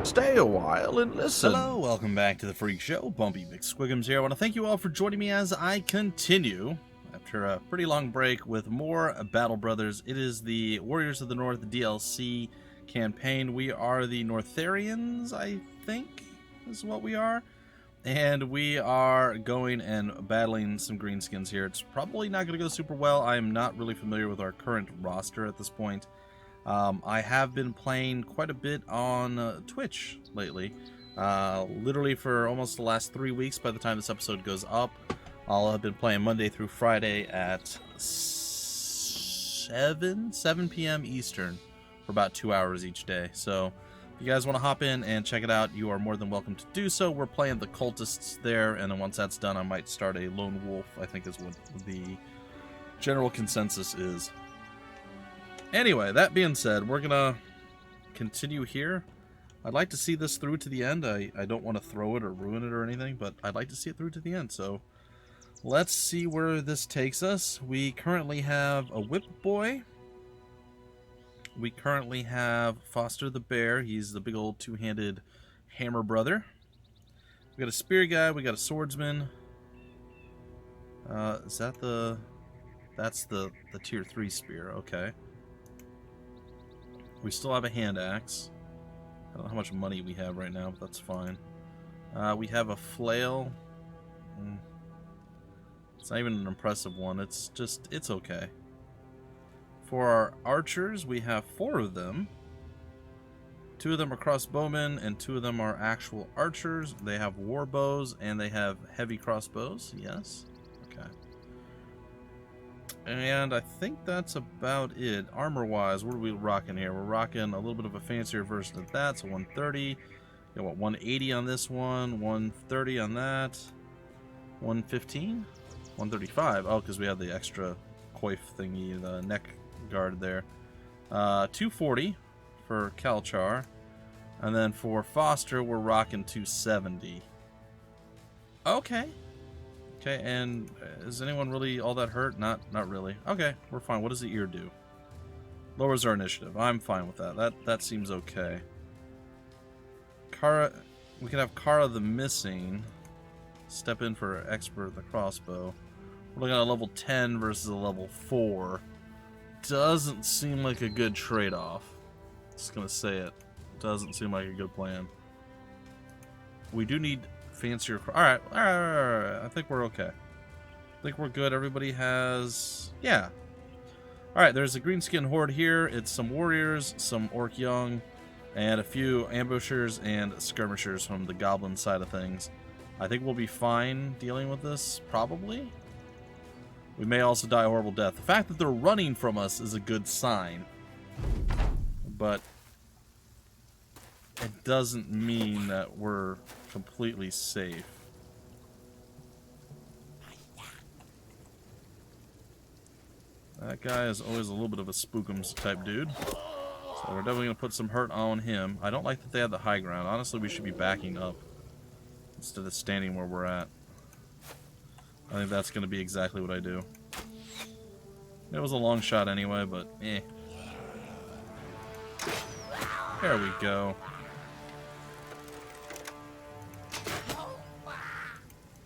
Stay a while and listen. Hello, welcome back to the Freak Show. Bumpy McSquiggums here. I want to thank you all for joining me as I continue, after a pretty long break, with more Battle Brothers. It is the Warriors of the North DLC campaign. We are the Northarians, I think, is what we are. And we are going and battling some greenskins here. It's probably not going to go super well. I'm not really familiar with our current roster at this point. I have been playing quite a bit on Twitch lately. Literally for almost the last 3 weeks by the time this episode goes up. I'll have been playing Monday through Friday at 7 p.m. Eastern for about 2 hours each day. So if you guys want to hop in and check it out, you are more than welcome to do so. We're playing the cultists there, and then once that's done, I might start a lone wolf, I think is what the general consensus is. Anyway, that being said, we're going to continue here. I'd like to see this through to the end. I don't want to throw it or ruin it or anything, but I'd like to see it through to the end. So let's see where this takes us. We currently have a whip boy. We currently have Foster the bear. He's the big old two-handed hammer brother. We got a spear guy. We got a swordsman. Is that the... That's the tier 3 spear. Okay. We still have a hand axe. I don't know how much money we have right now, but that's fine. We have a flail. It's not even an impressive one. It's okay. For our archers, we have 4 of them. 2 of them are crossbowmen, and 2 of them are actual archers. They have war bows, and they have heavy crossbows. Yes. Okay. And I think that's about it. Armor-wise, what are we rocking here? We're rocking a little bit of a fancier version of that, so 130. You know what, 180 on this one, 130 on that, 115? 135. Oh, because we have the extra coif thingy, the neck guard there. 240 for Kalchar. And then for Foster, we're rocking 270. Okay. Okay, and is anyone really all that hurt? Not really. Okay, we're fine. What does the ear do? Lowers our initiative. I'm fine with that. That seems okay. Kara, we can have Kara the Missing step in for expert the crossbow. We're looking at a level 10 versus a level 4. Doesn't seem like a good trade-off. Just gonna say it. Doesn't seem like a good plan. We do need fancier. All right. I think we're okay. I think we're good. Everybody has, yeah. All right. There's a greenskin horde here. It's some warriors, some orc young, and a few ambushers and skirmishers from the goblin side of things. I think we'll be fine dealing with this. Probably. We may also die a horrible death. The fact that they're running from us is a good sign, but it doesn't mean that we're completely safe. That guy is always a little bit of a spookums type dude. So we're definitely going to put some hurt on him. I don't like that they have the high ground. Honestly, we should be backing up instead of standing where we're at. I think that's going to be exactly what I do. It was a long shot anyway, but eh. There we go.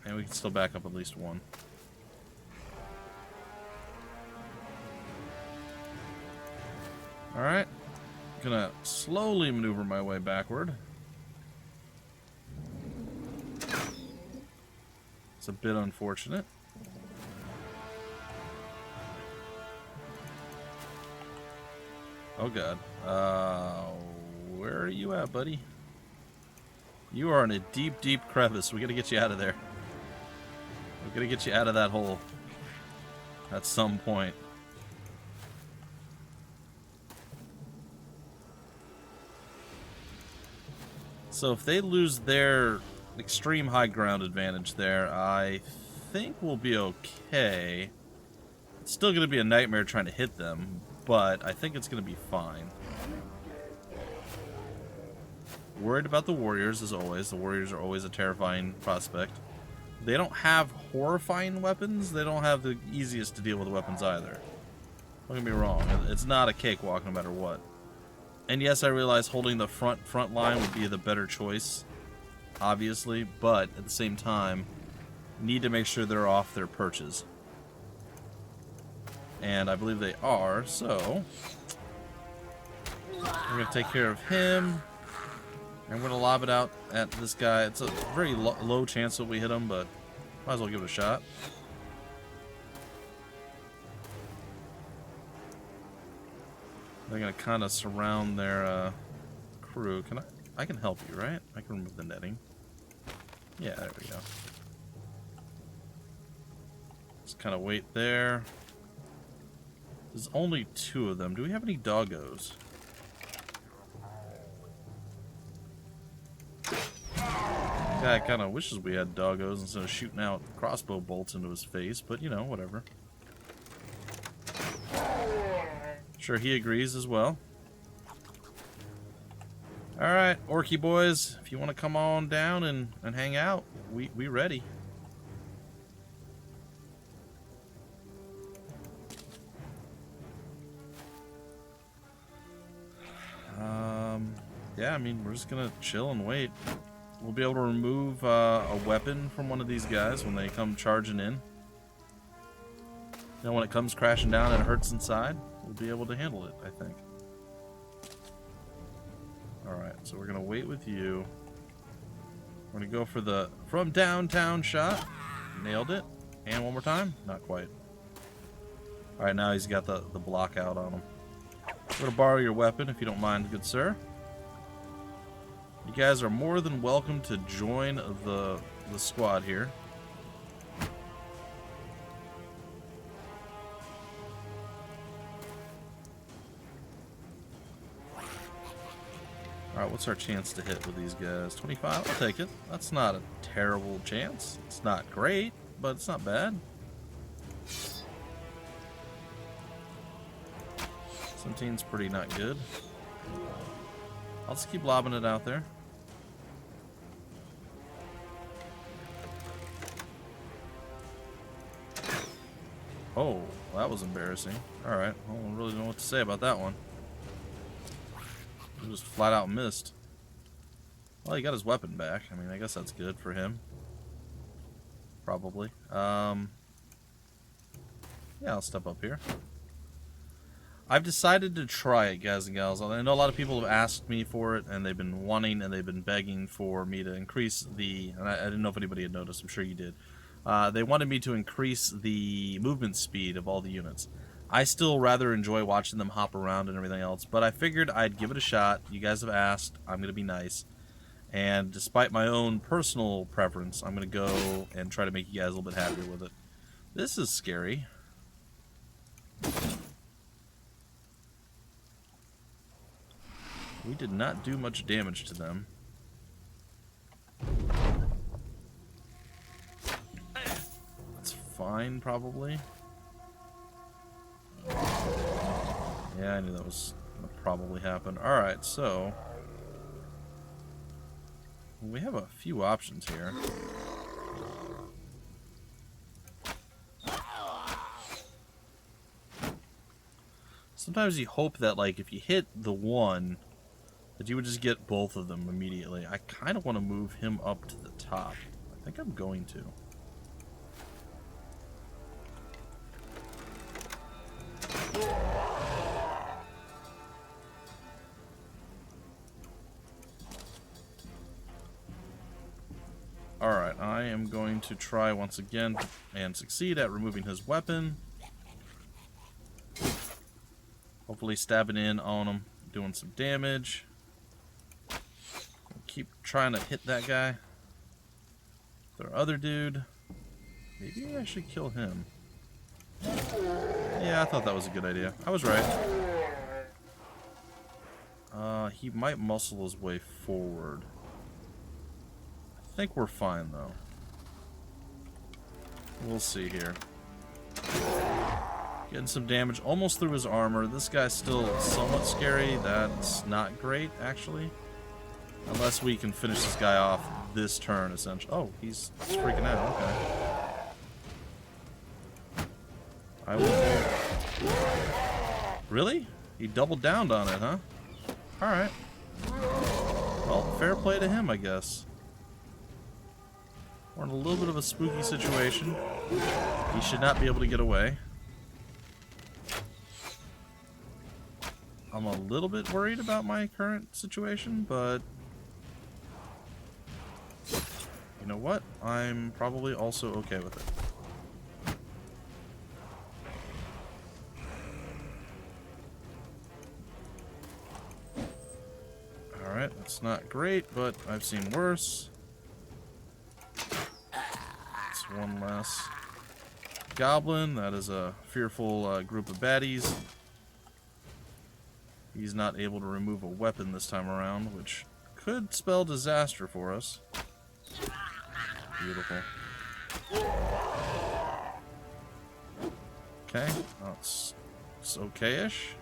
And we can still back up at least one. Alright. Gonna slowly maneuver my way backward. It's a bit unfortunate. Oh god. Where are you at, buddy? You are in a deep, deep crevice. We gotta get you out of there. We gotta get you out of that hole at some point. So if they lose their extreme high ground advantage there, I think we'll be okay. It's still going to be a nightmare trying to hit them, but I think it's going to be fine. Worried about the warriors, as always. The warriors are always a terrifying prospect. They don't have horrifying weapons. They don't have the easiest to deal with weapons either. Don't get me wrong. It's not a cakewalk no matter what. And yes, I realize holding the front line would be the better choice, obviously, but at the same time, need to make sure they're off their perches. And I believe they are, so we're going to take care of him. And we're going to lob it out at this guy. It's a very low chance that we hit him, but might as well give it a shot. They're going to kind of surround their crew. I can help you, right? I can remove the netting. Yeah, there we go. Just kind of wait there. There's only 2 of them. Do we have any doggos? Guy kind of wishes we had doggos instead of shooting out crossbow bolts into his face, but you know, whatever. Sure, he agrees as well. Alright, Orky boys, if you want to come on down and hang out, we ready. Yeah, I mean, we're just gonna chill and wait. We'll be able to remove a weapon from one of these guys when they come charging in. You know, when it comes crashing down and it hurts inside, we'll be able to handle it, I think. Alright, so we're going to wait with you. We're going to go for the from downtown shot. Nailed it. And one more time? Not quite. Alright, now he's got the block out on him. We're going to borrow your weapon if you don't mind, good sir. You guys are more than welcome to join the squad here. Alright, what's our chance to hit with these guys? 25? I'll take it. That's not a terrible chance. It's not great, but it's not bad. 17's pretty not good. I'll just keep lobbing it out there. Oh, well, that was embarrassing. Alright, I don't really know what to say about that one. He just flat out missed. Well, he got his weapon back. I mean, I guess that's good for him. Probably. Yeah, I'll step up here. I've decided to try it, guys and gals. I know a lot of people have asked me for it, and they've been wanting and they've been begging for me to increase the... And I didn't know if anybody had noticed. I'm sure you did. They wanted me to increase the movement speed of all the units. I still rather enjoy watching them hop around and everything else, but I figured I'd give it a shot. You guys have asked. I'm going to be nice. And despite my own personal preference, I'm going to go and try to make you guys a little bit happier with it. This is scary. We did not do much damage to them. That's fine, probably. Yeah, I knew that was going to probably happen. Alright, so... we have a few options here. Sometimes you hope that, like, if you hit the one, that you would just get both of them immediately. I kind of want to move him up to the top. I think I'm going to. Alright, I am going to try once again and succeed at removing his weapon. Hopefully stabbing in on him, doing some damage. Keep trying to hit that guy. Their other dude. Maybe I should kill him. Yeah, I thought that was a good idea. I was right. He might muscle his way forward. I think we're fine, though. We'll see here. Getting some damage almost through his armor. This guy's still somewhat scary. That's not great, actually. Unless we can finish this guy off this turn, essentially. Oh, he's freaking out. Okay. I will... Really? He doubled down on it, huh? Alright. Well, fair play to him, I guess. We're in a little bit of a spooky situation. He should not be able to get away. I'm a little bit worried about my current situation, but you know what? I'm probably also okay with it. Alright, that's not great, but I've seen worse. That's one less goblin. That is a fearful group of baddies. He's not able to remove a weapon this time around, which could spell disaster for us. Beautiful. Okay, that's okay-ish.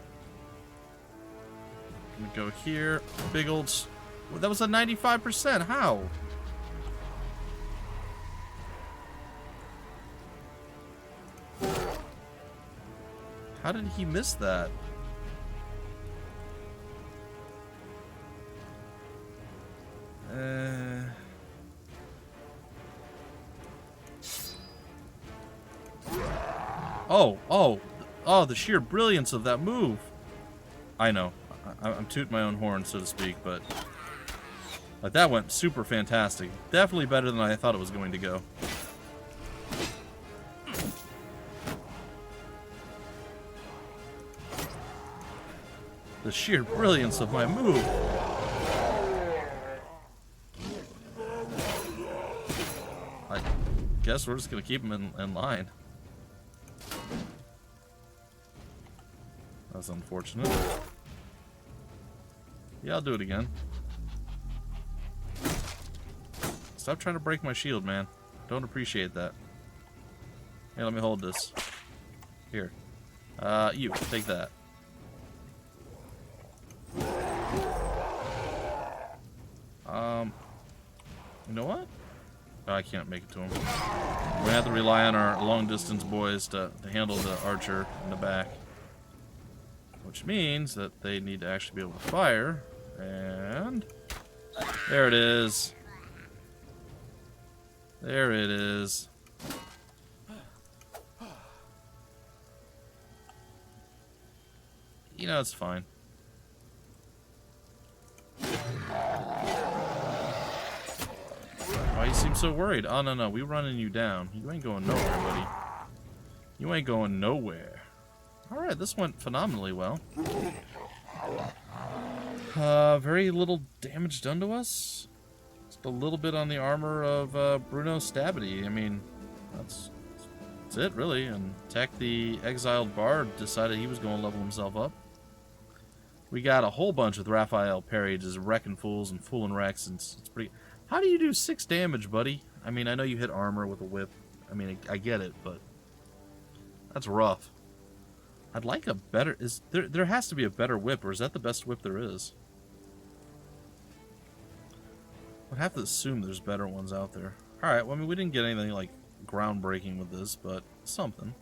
Gonna go here. Big old... Well, that was a 95%. How? How did he miss that? Oh, the sheer brilliance of that move. I know. I'm tooting my own horn, so to speak, but like, that went super fantastic. Definitely better than I thought it was going to go. The sheer brilliance of my move. I guess we're just going to keep him in line. That's unfortunate. Yeah, I'll do it again. Stop trying to break my shield, man. Don't appreciate that. Hey, let me hold this. Here. You, take that. You know what? Oh, I can't make it to him. We're gonna have to rely on our long-distance boys to handle the archer in the back. Which means that they need to actually be able to fire. And there it is. There it is. You know, it's fine. Why you seem so worried? Oh, no, we running you down. You ain't going nowhere, buddy. You ain't going nowhere. Alright, this went phenomenally well. Very little damage done to us. Just a little bit on the armor of Bruno Stabity. I mean, that's it, really. And Tech, the exiled bard, decided he was going to level himself up. We got a whole bunch with Raphael Perry just wrecking fools and fooling wrecks, and it's pretty... How do you do 6 damage, buddy? I mean, I know you hit armor with a whip. I mean, I get it, but that's rough. I'd like a better... There has to be a better whip, or is that the best whip there is? I'd have to assume there's better ones out there. Alright, well, I mean, we didn't get anything, like, groundbreaking with this, but something.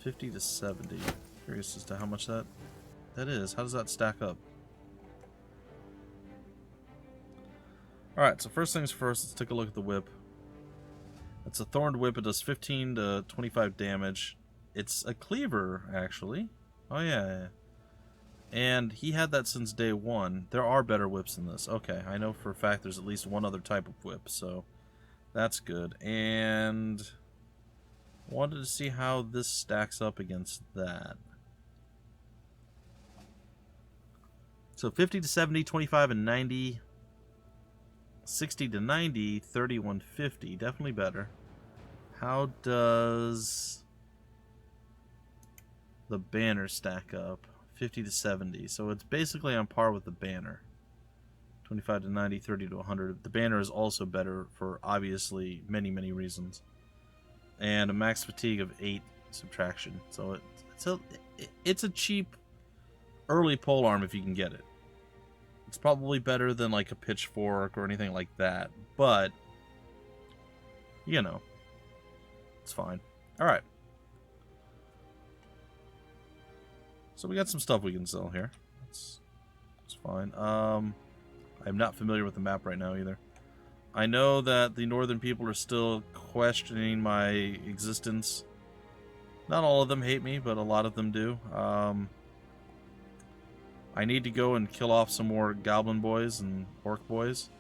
50 to 70. Curious as to how much that is. How does that stack up? Alright, so first things first, let's take a look at the whip. It's a thorned whip. It does 15 to 25 damage. It's a cleaver, actually. Oh, yeah. And he had that since day 1. There are better whips than this. Okay, I know for a fact there's at least one other type of whip, so that's good. And wanted to see how this stacks up against that. So 50 to 70, 25 and 90. 60 to 90, 31, 50. Definitely better. How does the banner stack up? 50 to 70. So it's basically on par with the banner. 25 to 90, 30 to 100. The banner is also better for obviously many, many reasons. And a max fatigue of 8 subtraction. So it's a cheap early polearm if you can get it. It's probably better than like a pitchfork or anything like that, but you know, it's fine. All right. So we got some stuff we can sell here. Let's fine. I'm not familiar with the map right now either. I know that the northern people are still questioning my existence. Not all of them hate me, but a lot of them do. I need to go and kill off some more goblin boys and orc boys.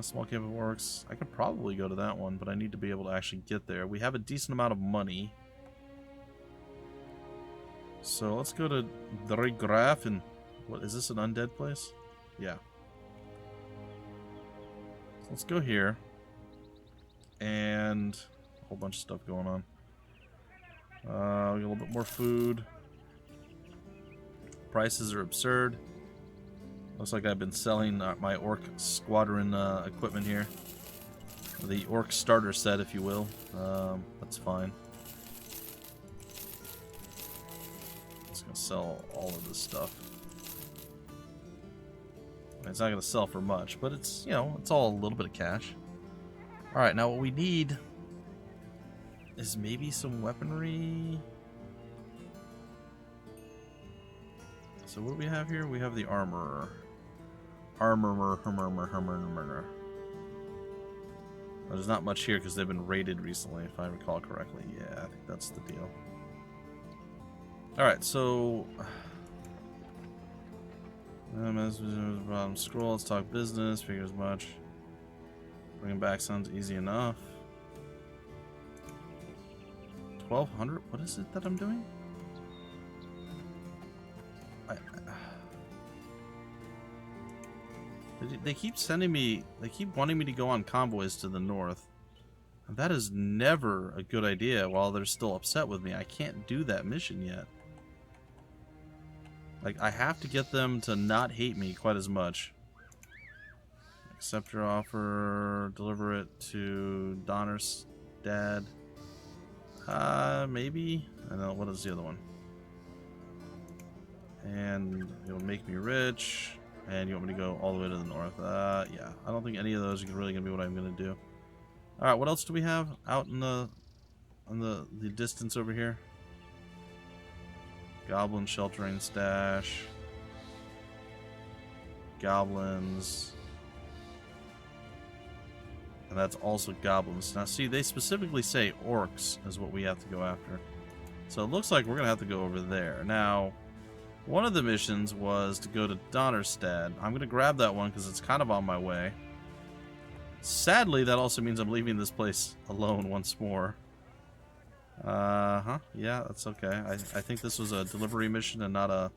Small camp of orcs. I could probably go to that one, but I need to be able to actually get there. We have a decent amount of money. So let's go to Graf and... What, is this an undead place? Yeah. So let's go here. And a whole bunch of stuff going on. We got a little bit more food. Prices are absurd. Looks like I've been selling my orc squadron equipment here. The orc starter set, if you will. That's fine. Just gonna sell all of this stuff. It's not gonna sell for much, but it's, you know, it's all a little bit of cash. Alright, now what we need is maybe some weaponry. So what do we have here? We have the armorer. There's not much here because they've been raided recently, if I recall correctly. Yeah, I think that's the deal. Alright, so... bottom scroll, let's talk business, figures much. Bringing back sounds easy enough. 1200? What is it that I'm doing? They keep sending me, they keep wanting me to go on convoys to the north. And that is never a good idea while they're still upset with me. I can't do that mission yet. Like, I have to get them to not hate me quite as much. Accept your offer, deliver it to Donner's dad. Maybe? I don't know, what is the other one? And it'll make me rich. And you want me to go all the way to the north? Yeah. I don't think any of those are really going to be what I'm going to do. Alright, what else do we have out in the distance over here? Goblin sheltering stash. Goblins. And that's also goblins. Now see, they specifically say orcs is what we have to go after. So it looks like we're going to have to go over there. Now... one of the missions was to go to Donnerstad. I'm going to grab that one because it's kind of on my way. Sadly, that also means I'm leaving this place alone once more. Yeah, that's okay. I think this was a delivery mission and not a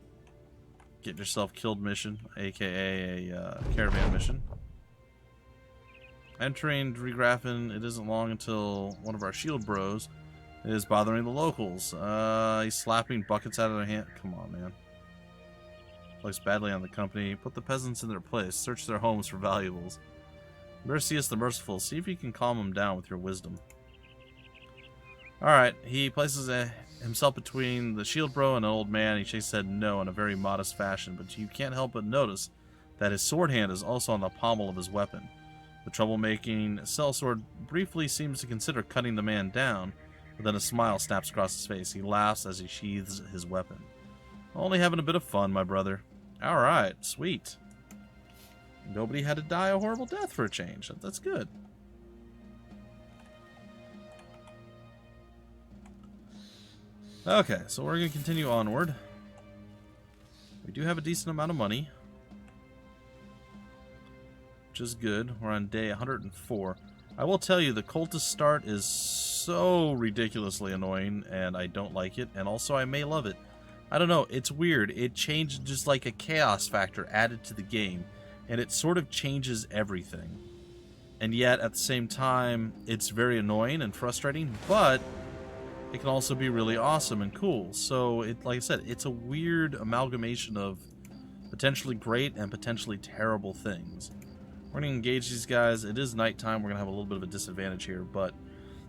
get yourself killed mission, aka a caravan mission. Entering Dregrafen, it isn't long until one of our shield bros is bothering the locals. He's slapping buckets out of their hand. Come on, man. Looks badly on the company. Put the peasants in their place. Search their homes for valuables. Mercius the Merciful. See if you can calm them down with your wisdom. Alright, he places himself between the shield bro and an old man. He shakes his head no in a very modest fashion, but you can't help but notice that his sword hand is also on the pommel of his weapon. The troublemaking sellsword briefly seems to consider cutting the man down, but then a smile snaps across his face. He laughs as he sheathes his weapon. Only having a bit of fun, my brother. Alright, sweet. Nobody had to die a horrible death for a change. That's good. Okay, so we're going to continue onward. We do have a decent amount of money, which is good. We're on day 104. I will tell you, the cultist start is so ridiculously annoying, and I don't like it, and also I may love it. I don't know, it's weird. It changed just like a chaos factor added to the game, and it sort of changes everything. And yet, at the same time, it's very annoying and frustrating, but it can also be really awesome and cool. So, like I said, it's a weird amalgamation of potentially great and potentially terrible things. We're going to engage these guys. It is nighttime. We're going to have a little bit of a disadvantage here, but...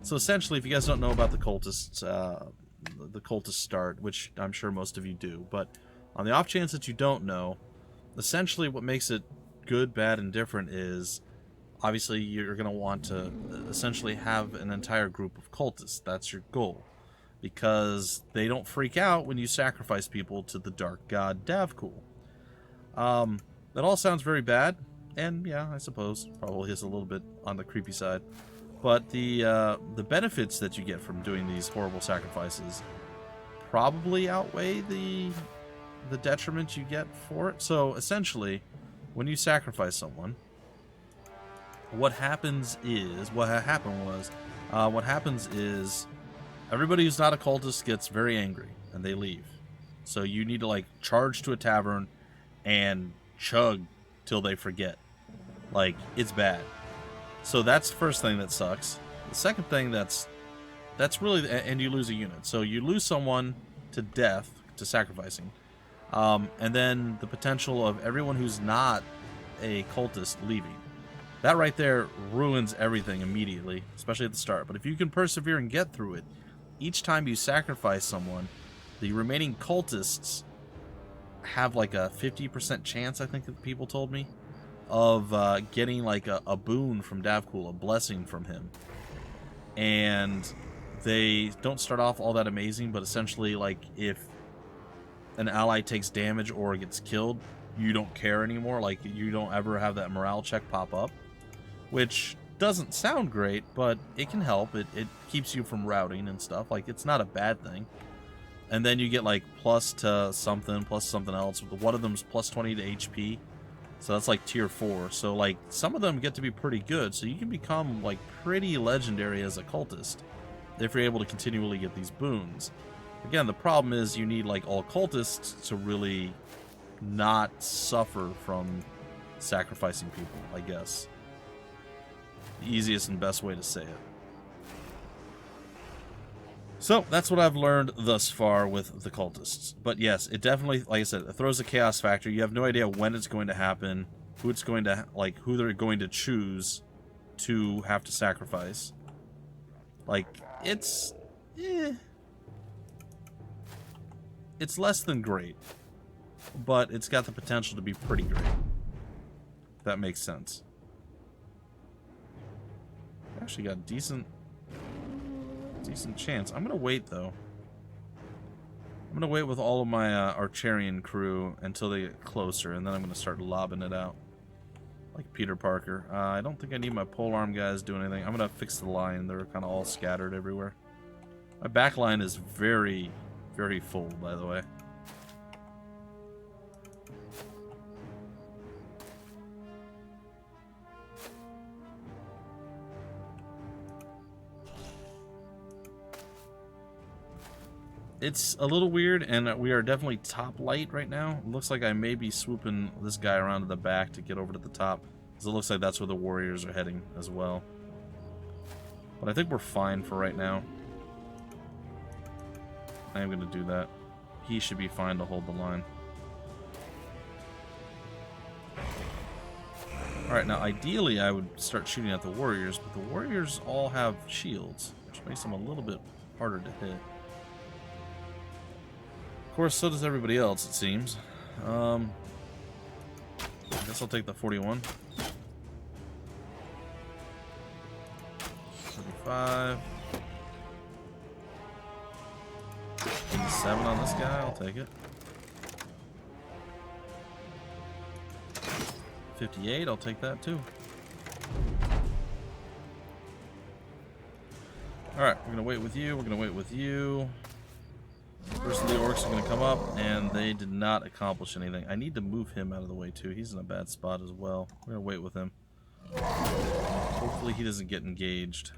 So essentially, if you guys don't know about the cultists, the cultist start, which I'm sure most of you do, but on the off chance that you don't know, essentially what makes it good, bad, and different is obviously you're going to want to essentially have an entire group of cultists. That's your goal, because they don't freak out when you sacrifice people to the dark god Davkul. That all sounds very bad, and yeah, I suppose probably is a little bit on the creepy side. But the benefits that you get from doing these horrible sacrifices probably outweigh the detriment you get for it. So essentially, when you sacrifice someone, what happens is everybody who's not a cultist gets very angry and they leave. So you need to like charge to a tavern and chug till they forget. Like, it's bad. So that's the first thing that sucks. The second thing that's really, and you lose a unit. So you lose someone to death, to sacrificing. And then the potential of everyone who's not a cultist leaving. That right there ruins everything immediately, especially at the start. But if you can persevere and get through it, each time you sacrifice someone, the remaining cultists have like a 50% chance, I think that people told me, of getting like a boon from Davkul, a blessing from him. And they don't start off all that amazing, but essentially, like, if an ally takes damage or gets killed, you don't care anymore. Like, you don't ever have that morale check pop up, which doesn't sound great, but it can help. It keeps you from routing and stuff. Like, it's not a bad thing. And then you get like plus to something, plus something else. One of them's plus 20 to HP. So that's like tier 4. So like some of them get to be pretty good. So you can become like pretty legendary as a cultist if you're able to continually get these boons. Again, the problem is you need like all cultists to really not suffer from sacrificing people, I guess. The easiest and best way to say it. So, that's what I've learned thus far with the cultists. But yes, it definitely, like I said, it throws a chaos factor. You have no idea when it's going to happen, who it's going to, like, who they're going to choose to have to sacrifice. Like, it's less than great, but it's got the potential to be pretty great. If that makes sense. Actually got decent chance. I'm gonna wait though. I'm gonna wait with all of my Archerian crew until they get closer, and then I'm gonna start lobbing it out like Peter Parker. I don't think I need my polearm guys doing anything. I'm gonna fix the line. They're kind of all scattered everywhere. My back line is very, very full, by the way. It's a little weird, and we are definitely top light right now. It looks like I may be swooping this guy around to the back to get over to the top, because it looks like that's where the warriors are heading as well. But I think we're fine for right now. I am going to do that. He should be fine to hold the line. Alright, now ideally I would start shooting at the warriors, but the warriors all have shields, which makes them a little bit harder to hit. Of course, so does everybody else, it seems. I guess I'll take the 41. 35. 87 on this guy, I'll take it. 58, I'll take that too. Alright, we're gonna wait with you, we're gonna wait with you. First of the orcs are going to come up, and they did not accomplish anything. I need to move him out of the way, too. He's in a bad spot as well. We're going to wait with him. Hopefully he doesn't get engaged.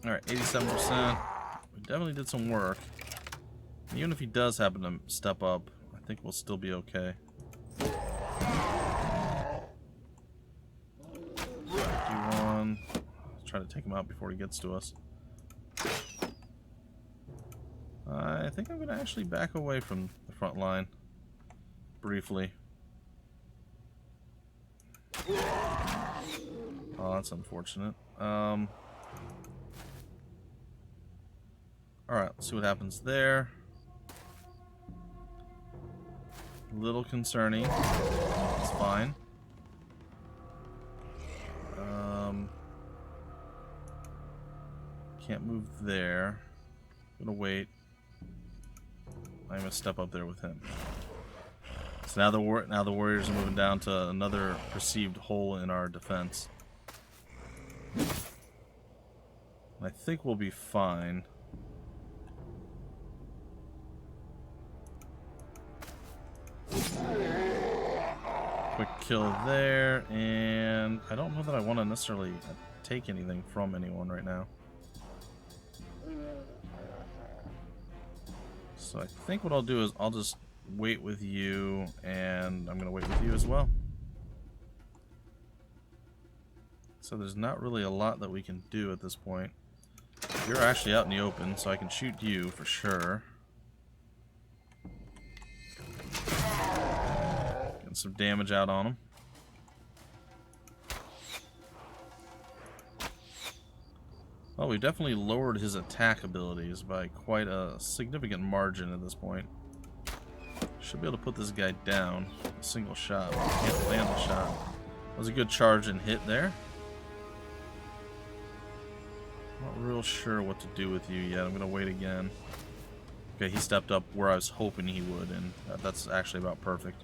Alright, 87%. We definitely did some work. Even if he does happen to step up, I think we'll still be okay. 51. Try to take him out before he gets to us. I think I'm going to actually back away from the front line briefly. Oh, that's unfortunate. Alright, let's see what happens there. A little concerning. It's fine. Can't move there. I'm gonna wait. I'm gonna step up there with him. So now the warriors are moving down to another perceived hole in our defense. I think we'll be fine. Quick kill there, and I don't know that I want to necessarily take anything from anyone right now. So I think what I'll do is I'll just wait with you, and I'm going to wait with you as well. So there's not really a lot that we can do at this point. You're actually out in the open, so I can shoot you for sure. Getting some damage out on him. Well, we've definitely lowered his attack abilities by quite a significant margin at this point. Should be able to put this guy down. A single shot. Can't land the shot. That was a good charge and hit there. Not real sure what to do with you yet. I'm going to wait again. Okay, he stepped up where I was hoping he would, and that's actually about perfect.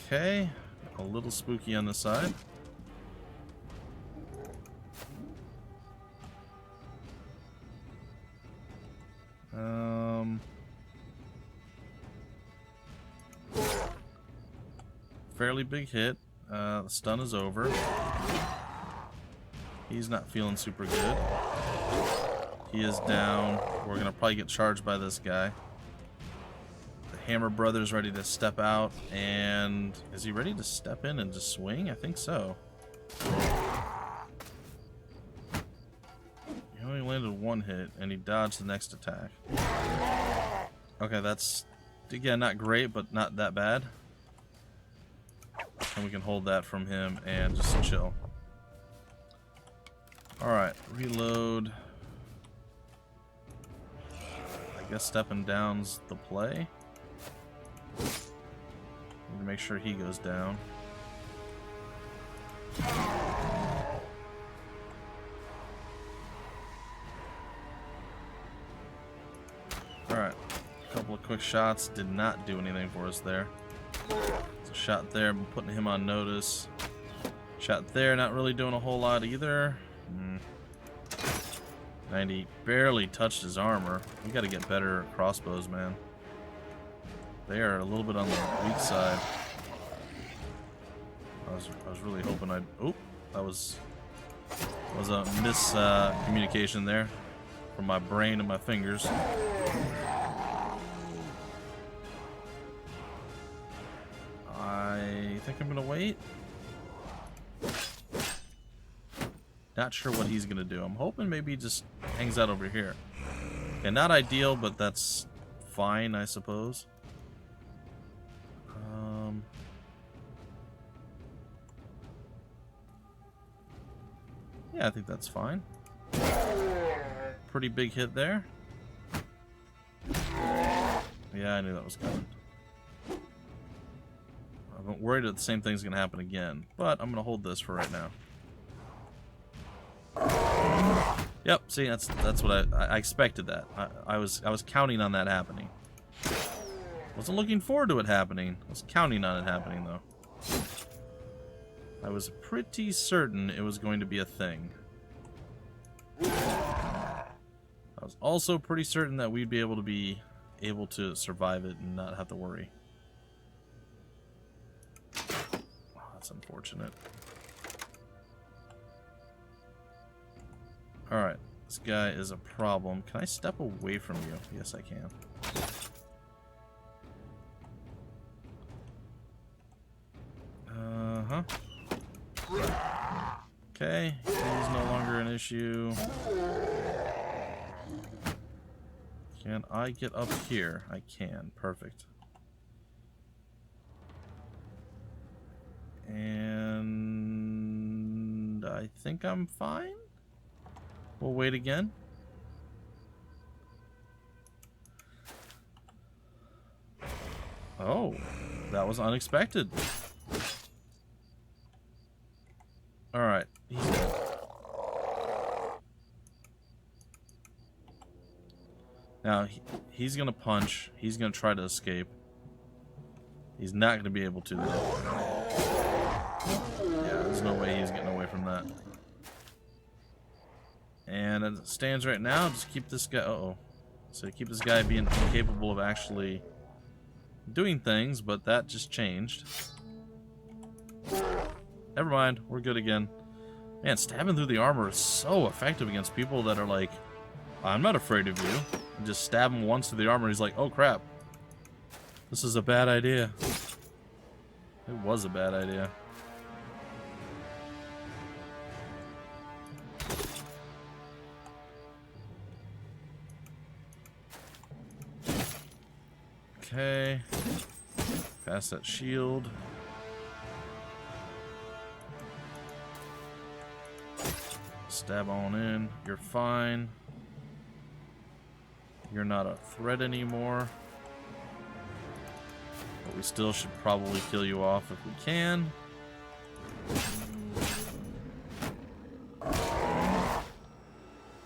Okay, a little spooky on the side. Fairly big hit. The stun is over. He's not feeling super good. He is down. We're gonna probably get charged by this guy. The Hammer Brother's ready to step out, and is he ready to step in and just swing? I think so. He only landed one hit, and he dodged the next attack. Okay, that's, again, not great, but not that bad. And we can hold that from him and just chill. Alright, reload. I guess stepping down's the play. Need to make sure he goes down. Alright, a couple of quick shots did not do anything for us there. So shot there, I'm putting him on notice. Shot there, not really doing a whole lot either. 90 barely touched his armor. We got to get better crossbows, man. They are a little bit on the weak side. I was really hoping I'd. Oh, that was a miscommunication there from my brain and my fingers. I think I'm gonna wait. Not sure what he's gonna do. I'm hoping maybe he just hangs out over here. Okay, not ideal, but that's fine, I suppose. Yeah, I think that's fine. Pretty big hit there. Yeah, I knew that was coming. I'm worried that the same thing's gonna happen again, but I'm gonna hold this for right now. Yep, see, that's what I expected that. I was counting on that happening. Wasn't looking forward to it happening. I was counting on it happening though. I was pretty certain it was going to be a thing. I was also pretty certain that we'd be able to survive it and not have to worry. Oh, that's unfortunate. Alright, this guy is a problem. Can I step away from you? Yes, I can. Uh-huh. Okay, he's no longer an issue. Can I get up here? I can. Perfect. And I think I'm fine. We'll wait again. Oh, that was unexpected. Alright, he's dead. he's gonna punch. He's gonna try to escape. He's not gonna be able to, though. Yeah, there's no way he's getting away from that. And as it stands right now, just keep this guy... Uh-oh. So keep this guy being incapable of actually doing things, but that just changed. Never mind, we're good again. Man, stabbing through the armor is so effective against people that are like, I'm not afraid of you. And just stab him once through the armor, he's like, oh crap. This is a bad idea. It was a bad idea. Okay. Pass that shield. Stab on in. You're fine. You're not a threat anymore. But we still should probably kill you off if we can.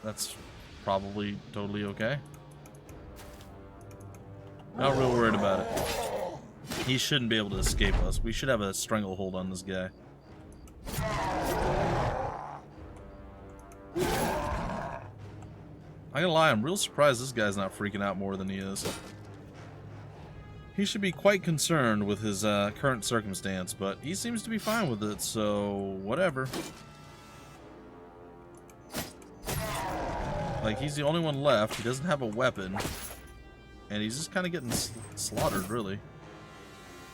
That's probably totally okay. Not real worried about it. He shouldn't be able to escape us. We should have a stranglehold on this guy. I gotta lie, I'm real surprised this guy's not freaking out more than he is. He should be quite concerned with his current circumstance, but he seems to be fine with it, so whatever. Like, he's the only one left. He doesn't have a weapon. And he's just kind of getting slaughtered, really.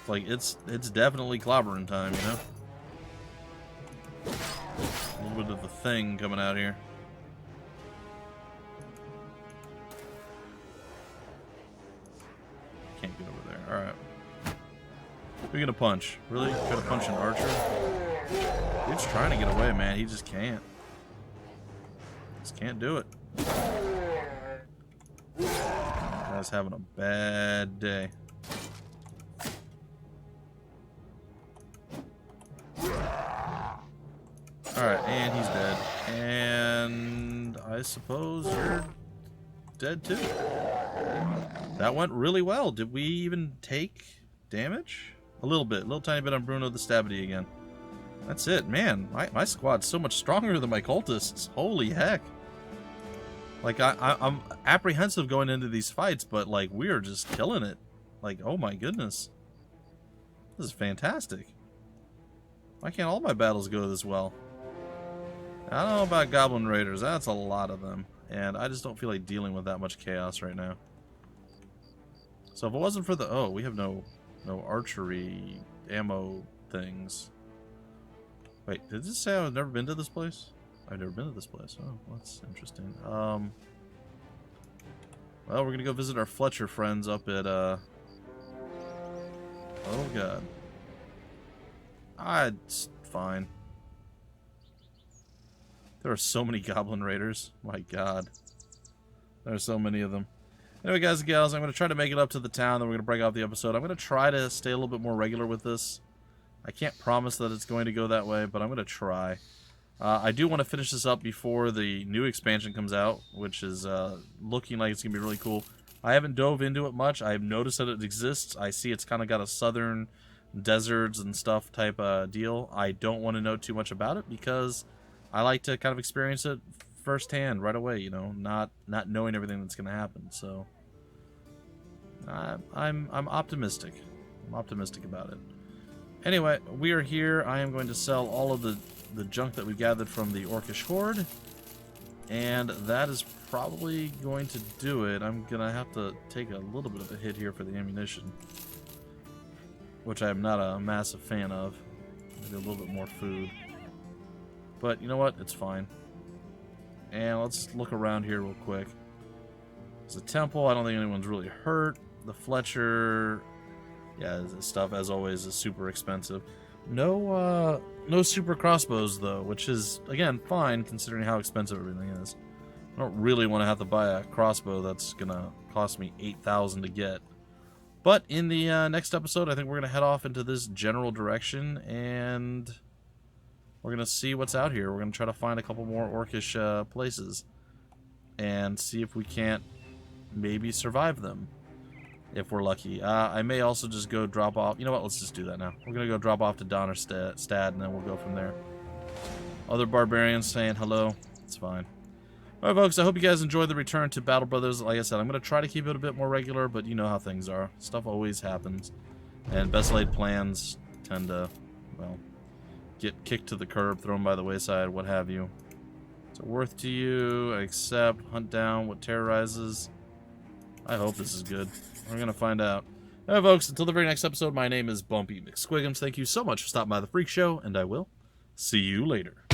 Like, it's definitely clobbering time, you know? A little bit of the thing coming out here. Can't get over there. Alright. Who are you gonna punch? Really? Try to punch an archer? Dude's trying to get away, man. He just can't. Just can't do it. Guy's having a bad day. Alright, and he's dead. And I suppose you're dead too. That went really well. Did we even take damage? A little bit. A little tiny bit on Bruno the Stabity again. That's it. Man, my squad's so much stronger than my cultists. Holy heck. Like, I'm apprehensive going into these fights, but, like, we are just killing it. Like, oh my goodness. This is fantastic. Why can't all my battles go this well? I don't know about Goblin Raiders. That's a lot of them. And I just don't feel like dealing with that much chaos right now. So if it wasn't for the... Oh, we have no archery ammo things. Wait, did this say I've never been to this place? I've never been to this place. Oh, well, that's interesting. Well, we're gonna go visit our Fletcher friends up at, Oh, God. It's fine. There are so many Goblin Raiders. My God. There are so many of them. Anyway, guys and gals, I'm going to try to make it up to the town, then we're going to break off the episode. I'm going to try to stay a little bit more regular with this. I can't promise that it's going to go that way, but I'm going to try. I do want to finish this up before the new expansion comes out, which is looking like it's going to be really cool. I haven't dove into it much. I've noticed that it exists. I see it's kind of got a southern deserts and stuff type deal. I don't want to know too much about it because I like to kind of experience it firsthand right away, you know, not knowing everything that's going to happen. So I'm optimistic. I'm optimistic about it. Anyway, we are here. I am going to sell all of the junk that we gathered from the Orcish Horde, and that is probably going to do it. I'm gonna have to take a little bit of a hit here for the ammunition, which I'm not a massive fan of. Maybe a little bit more food, but you know what? It's fine. And let's look around here real quick. There's a temple. I don't think anyone's really hurt. The Fletcher, yeah, the stuff as always is super expensive. No super crossbows though, which is again fine considering how expensive everything is. I don't really want to have to buy a crossbow that's gonna cost me 8,000 to get. But in the next episode, I think we're gonna head off into this general direction and we're gonna see what's out here. We're gonna try to find a couple more Orcish places and see if we can't maybe survive them. If we're lucky. I may also just go drop off. You know what? Let's just do that now. We're going to go drop off to Donnerstad, and then we'll go from there. Other barbarians saying hello. It's fine. Alright, folks. I hope you guys enjoyed the return to Battle Brothers. Like I said, I'm going to try to keep it a bit more regular, but you know how things are. Stuff always happens. And best laid plans tend to, well, get kicked to the curb, thrown by the wayside, what have you. Is it worth to you? Accept. Hunt down what terrorizes. I hope this is good. We're going to find out. Alright, folks, until the very next episode, my name is Bumpy McSquiggums. Thank you so much for stopping by the Freak Show, and I will see you later.